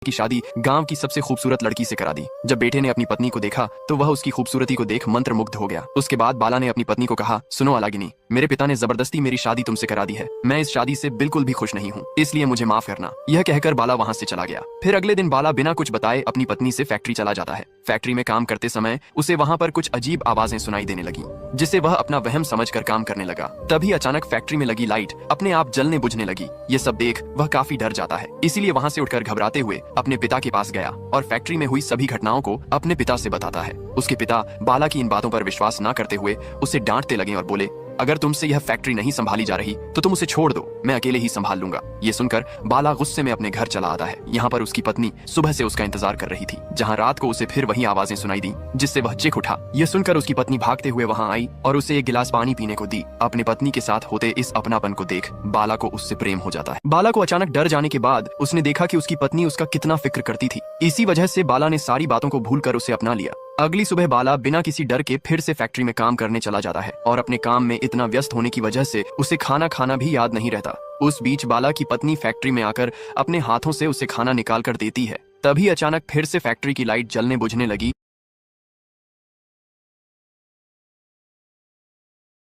की शादी गांव की सबसे खूबसूरत लड़की से करा दी। जब बेटे ने अपनी पत्नी को देखा तो वह उसकी खूबसूरती को देख मंत्रमुग्ध हो गया। उसके बाद बाला ने अपनी पत्नी को कहा, सुनो अलागिनी, मेरे पिता ने जबरदस्ती मेरी शादी तुमसे करा दी है। मैं इस शादी से बिल्कुल भी खुश नहीं हूँ, इसलिए मुझे माफ करना। यह कहकर बाला वहाँ से चला गया। फिर अगले दिन बाला बिना कुछ बताए अपनी पत्नी से फैक्ट्री चला जाता है। फैक्ट्री में काम करते समय उसे वहाँ पर कुछ अजीब आवाजें सुनाई देने लगी, जिसे वह अपना वहम समझकर काम करने लगा। तभी अचानक फैक्ट्री में लगी लाइट अपने आप जलने बुझने लगी। ये सब देख वह काफी डर जाता है, इसीलिए वहाँ से उठकर घबराते हुए अपने पिता के पास गया और फैक्ट्री में हुई सभी घटनाओं को अपने पिता से बताता है। उसके पिता बाला की इन बातों पर विश्वास न करते हुए उसे डांटते लगे और बोले, अगर तुमसे यह फैक्ट्री नहीं संभाली जा रही तो तुम उसे छोड़ दो, मैं अकेले ही संभाल लूंगा। ये सुनकर बाला गुस्से में अपने घर चला आता है। यहाँ पर उसकी पत्नी सुबह से उसका इंतजार कर रही थी, जहाँ रात को उसे फिर वही आवाजें सुनाई दी, जिससे वह चीख उठा। यह सुनकर उसकी पत्नी भागते हुए वहाँ आई और उसे एक गिलास पानी पीने को दी। अपने पत्नी के साथ होते इस अपनापन को देख बाला को उससे प्रेम हो जाता है। बाला को अचानक डर जाने के बाद उसने देखा कि उसकी पत्नी उसका कितना फिक्र करती थी। इसी वजह से बाला ने सारी बातों को भूलकर उसे अपना लिया। अगली सुबह बाला बिना किसी डर के फिर से फैक्ट्री में काम करने चला जाता है और अपने काम में इतना व्यस्त होने की वजह से उसे खाना खाना भी याद नहीं रहता। उस बीच बाला की पत्नी फैक्ट्री में आकर अपने हाथों से उसे खाना निकाल कर देती है। तभी अचानक फिर से फैक्ट्री की लाइट जलने बुझने लगी।